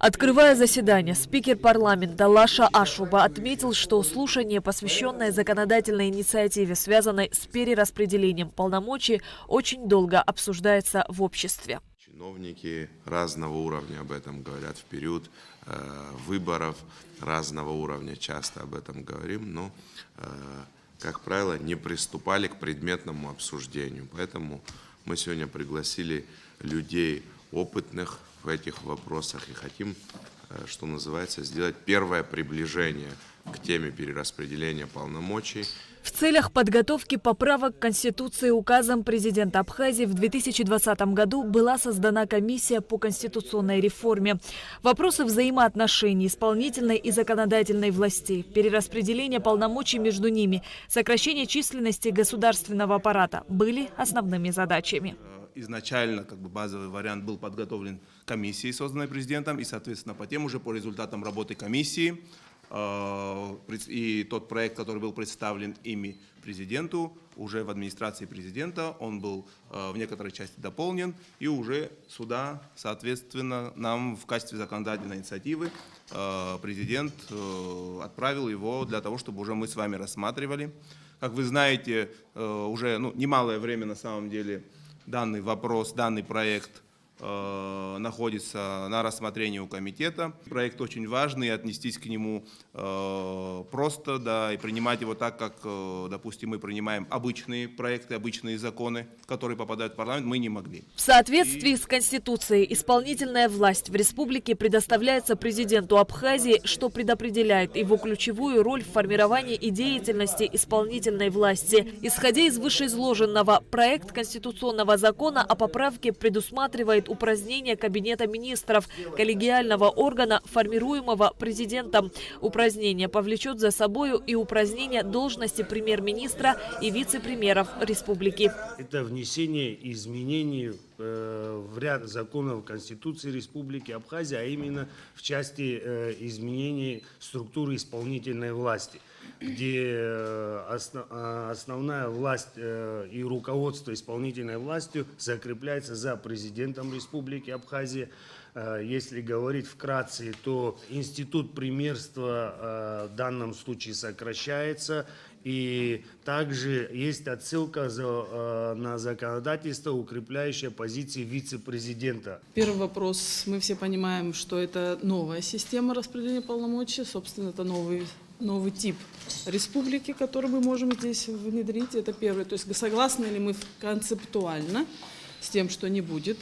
Открывая заседание, спикер парламента Лаша Ашуба отметил, что слушание, посвященное законодательной инициативе, связанной с перераспределением полномочий, очень долго обсуждается в обществе. Чиновники разного уровня об этом говорят в период выборов разного уровня, часто об этом говорим, но, как правило, не приступали к предметному обсуждению. Поэтому мы сегодня пригласили людей опытных в этих вопросах и хотим, что называется, сделать первое приближение к теме перераспределения полномочий. В целях подготовки поправок к Конституции указом президента Абхазии в 2020 году была создана комиссия по конституционной реформе. Вопросы взаимоотношений исполнительной и законодательной властей, перераспределение полномочий между ними, сокращение численности государственного аппарата были основными задачами. Изначально базовый вариант был подготовлен комиссией, созданной президентом, и, соответственно, по результатам работы комиссии и тот проект, который был представлен ими президенту, уже в администрации президента, он был в некоторой части дополнен, и уже сюда, соответственно, нам в качестве законодательной инициативы президент отправил его для того, чтобы уже мы с вами рассматривали. Как вы знаете, уже немалое время на самом деле данный вопрос, данный проект находится на рассмотрении у комитета. Проект очень важный, и отнестись к нему просто, да, и принимать его так, как, допустим, мы принимаем обычные проекты, обычные законы, которые попадают в парламент, мы не могли. В соответствии с Конституцией исполнительная власть в республике предоставляется президенту Абхазии, что предопределяет его ключевую роль в формировании и деятельности исполнительной власти. Исходя из вышеизложенного, проект конституционного закона о поправке предусматривает упразднение Кабинета министров, коллегиального органа, формируемого президентом. Упразднение повлечет за собою и упразднение должности премьер-министра и вице-премьеров республики. Это внесение изменений в ряд законов Конституции Республики Абхазия, а именно в части изменений структуры исполнительной власти, где основная власть и руководство исполнительной властью закрепляется за президентом Республики Абхазия. Если говорить вкратце, то институт премьерства в данном случае сокращается. И также есть отсылка на законодательство, укрепляющее позиции вице-президента. Первый вопрос. Мы все понимаем, что это новая система распределения полномочий. Собственно, это новый тип республики, который мы можем здесь внедрить. Это первое. То есть согласны ли мы концептуально с тем, что не будет,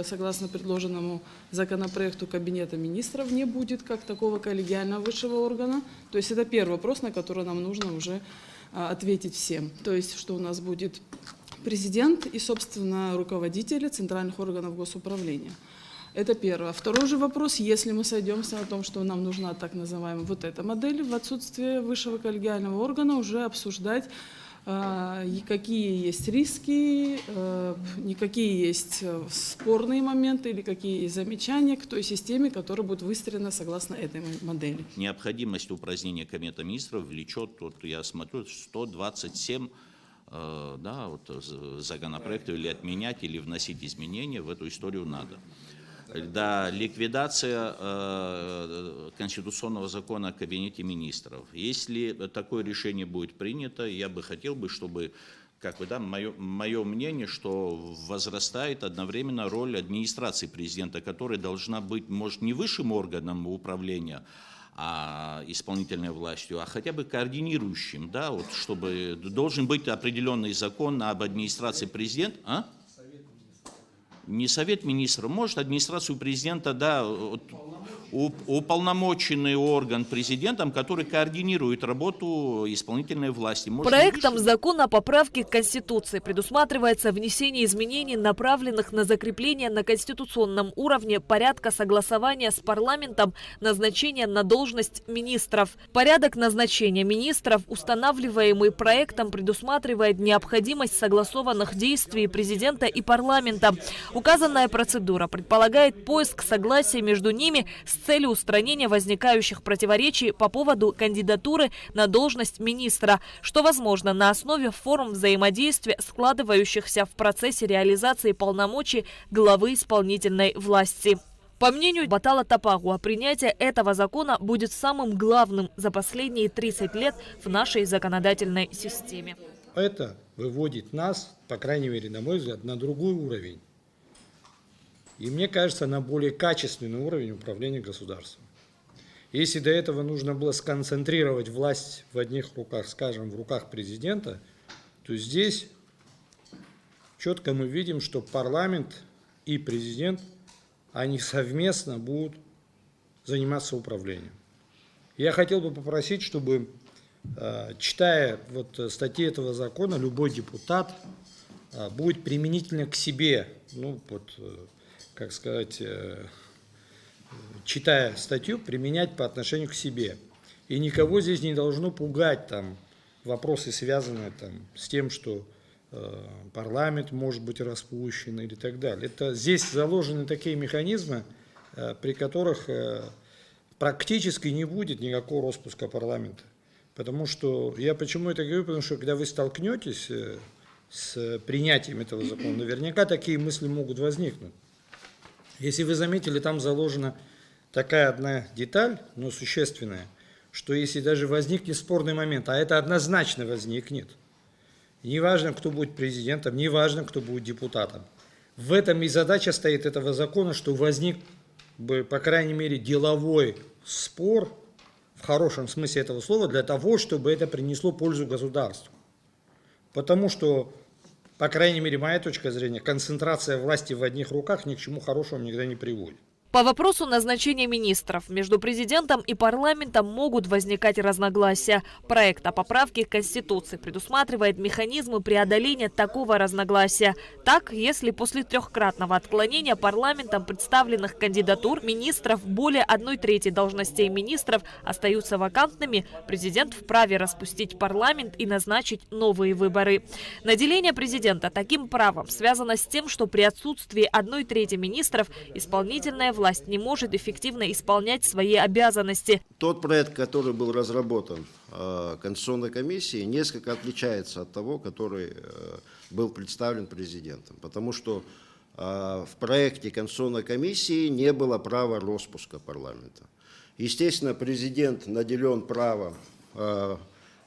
согласно предложенному законопроекту Кабинета министров, не будет как такого коллегиального высшего органа. То есть это первый вопрос, на который нам нужно уже ответить всем. То есть что у нас будет президент и, собственно, руководители центральных органов госуправления. Это первое. Второй же вопрос, если мы сойдемся на том, что нам нужна так называемая вот эта модель, в отсутствие высшего коллегиального органа уже обсуждать, какие есть риски, какие есть спорные моменты или какие есть замечания к той системе, которая будет выстроена согласно этой модели. Необходимость упразднения Кабинета министров влечет, я смотрю, 127 законопроектов или отменять, или вносить изменения в эту историю надо. Да, ликвидация конституционного закона о Кабинете министров. Если такое решение будет принято, я бы хотел, чтобы, мое мнение, что возрастает одновременно роль администрации президента, которая должна быть, может, не высшим органом управления исполнительной властью, а хотя бы координирующим, да, чтобы должен быть определенный закон об администрации президента. Не совет министров, может, администрацию президента, да, уполномоченный орган президентом, который координирует работу исполнительной власти. Проектом закона о поправке к Конституции предусматривается внесение изменений, направленных на закрепление на конституционном уровне порядка согласования с парламентом назначения на должность министров. Порядок назначения министров, устанавливаемый проектом, предусматривает необходимость согласованных действий президента и парламента. Указанная процедура предполагает поиск согласия между ними с целью устранения возникающих противоречий по поводу кандидатуры на должность министра, что возможно на основе форм взаимодействия, складывающихся в процессе реализации полномочий главы исполнительной власти. По мнению Батала Тапагуа, принятие этого закона будет самым главным за последние 30 лет в нашей законодательной системе. Это выводит нас, по крайней мере, на мой взгляд, на другой уровень. И мне кажется, на более качественный уровень управления государством. Если до этого нужно было сконцентрировать власть в одних руках, скажем, в руках президента, то здесь четко мы видим, что парламент и президент, они совместно будут заниматься управлением. Я хотел бы попросить, чтобы, читая статьи этого закона, любой депутат будет применительно к себе, читая статью, применять по отношению к себе. И никого здесь не должно пугать вопросы, связанные с тем, что парламент может быть распущен или так далее. Здесь заложены такие механизмы, при которых практически не будет никакого распуска парламента. Потому что, я почему это говорю, потому что когда вы столкнетесь с принятием этого закона, наверняка такие мысли могут возникнуть. Если вы заметили, там заложена такая одна деталь, но существенная, что если даже возникнет спорный момент, а это однозначно возникнет, неважно, кто будет президентом, неважно, кто будет депутатом. В этом и задача стоит этого закона, что возник бы, по крайней мере, деловой спор, в хорошем смысле этого слова, для того, чтобы это принесло пользу государству. Потому что, по крайней мере, моя точка зрения, концентрация власти в одних руках ни к чему хорошему никогда не приводит. По вопросу назначения министров между президентом и парламентом могут возникать разногласия. Проект о поправке к Конституции предусматривает механизмы преодоления такого разногласия. Так, если после трехкратного отклонения парламентом представленных кандидатур министров более 1/3 должностей министров остаются вакантными, президент вправе распустить парламент и назначить новые выборы. Наделение президента таким правом связано с тем, что при отсутствии 1/3 министров исполнительная власть не может эффективно исполнять свои обязанности. Тот проект, который был разработан Конституционной комиссией, несколько отличается от того, который был представлен президентом. Потому что в проекте Конституционной комиссии не было права распуска парламента. Естественно, президент наделен правом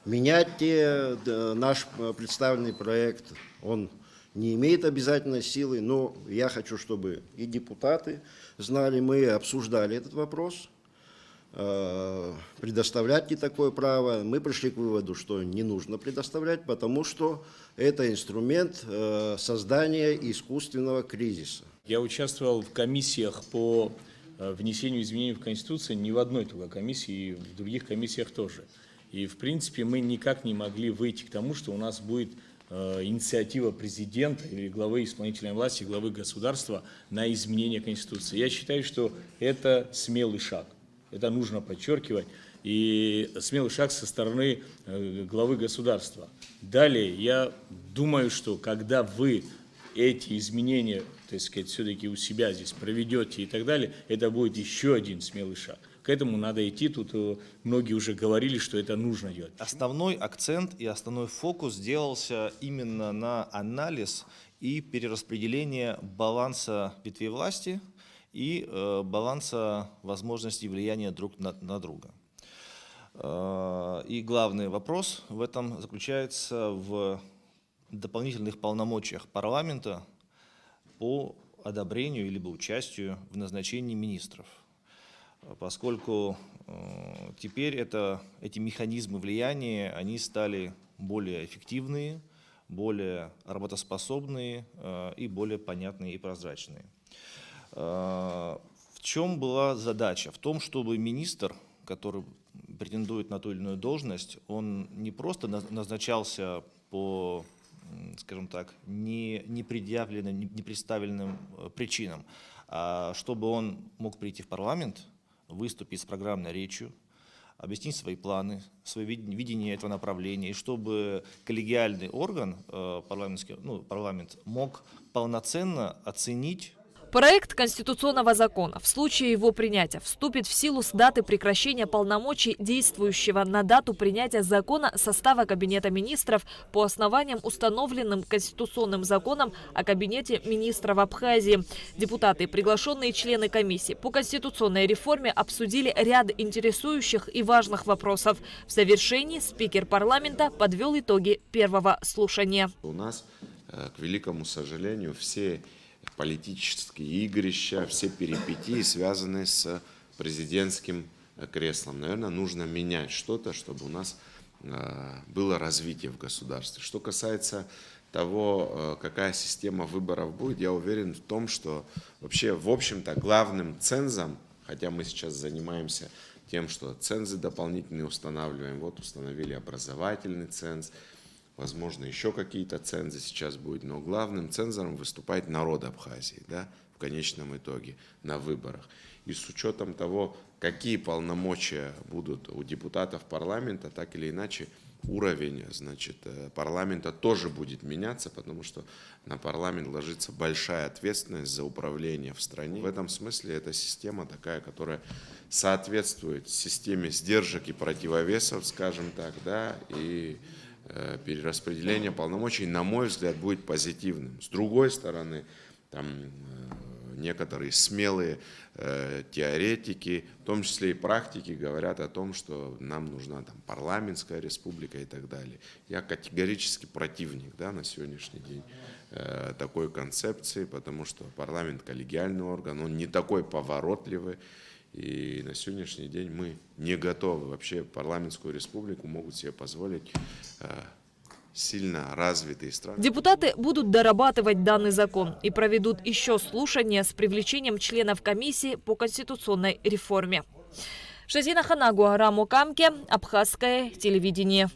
менять наш представленный проект. Он не имеет обязательной силы, но я хочу, чтобы и депутаты знали, мы обсуждали этот вопрос, предоставлять ли такое право. Мы пришли к выводу, что не нужно предоставлять, потому что это инструмент создания искусственного кризиса. Я участвовал в комиссиях по внесению изменений в Конституцию, не в одной только комиссии, и в других комиссиях тоже. И, в принципе, мы никак не могли выйти к тому, что у нас будет инициатива президента или главы исполнительной власти, главы государства на изменение Конституции. Я считаю, что это смелый шаг. Это нужно подчеркивать. И смелый шаг со стороны главы государства. Далее, я думаю, что когда вы эти изменения, так сказать, все-таки у себя здесь проведете и так далее, это будет еще один смелый шаг. К этому надо идти, тут многие уже говорили, что это нужно делать. Основной акцент и основной фокус делался именно на анализ и перераспределение баланса ветвей власти и баланса возможностей влияния друг на друга. И главный вопрос в этом заключается в дополнительных полномочиях парламента по одобрению либо участию в назначении министров. Поскольку теперь эти механизмы влияния, они стали более эффективные, более работоспособные и более понятные и прозрачные. В чем была задача? В том, чтобы министр, который претендует на ту или иную должность, он не просто назначался по, скажем так, не предъявленным, не представленным причинам, а чтобы он мог прийти в парламент, выступить с программной речью, объяснить свои планы, свое видение этого направления, и чтобы коллегиальный орган, парламент, мог полноценно оценить. Проект конституционного закона в случае его принятия вступит в силу с даты прекращения полномочий действующего на дату принятия закона состава Кабинета министров по основаниям, установленным Конституционным законом о Кабинете министров Абхазии. Депутаты, приглашенные члены комиссии по конституционной реформе, обсудили ряд интересующих и важных вопросов. В завершении спикер парламента подвел итоги первого слушания. У нас, к великому сожалению, все политические игрища, все перипетии связаны с президентским креслом. Наверное, нужно менять что-то, чтобы у нас было развитие в государстве. Что касается того, какая система выборов будет, я уверен в том, что вообще, в общем-то, главным цензом, хотя мы сейчас занимаемся тем, что цензы дополнительные устанавливаем, вот установили образовательный ценз, возможно, еще какие-то цензы сейчас будет, но главным цензором выступает народ Абхазии, да, в конечном итоге на выборах. И с учетом того, какие полномочия будут у депутатов парламента, так или иначе уровень, значит, парламента тоже будет меняться, потому что на парламент ложится большая ответственность за управление в стране. В этом смысле эта система такая, которая соответствует системе сдержек и противовесов, скажем так, да, и перераспределение полномочий, на мой взгляд, будет позитивным. С другой стороны, там некоторые смелые теоретики, в том числе и практики, говорят о том, что нам нужна там парламентская республика и так далее. Я категорически противник, да, на сегодняшний день такой концепции, потому что парламент коллегиальный орган, он не такой поворотливый. И на сегодняшний день мы не готовы. Вообще парламентскую республику могут себе позволить сильно развитые страны. Депутаты будут дорабатывать данный закон и проведут еще слушания с привлечением членов комиссии по конституционной реформе. Шазина Ханагу, Рамо Камке, Абхазское телевидение.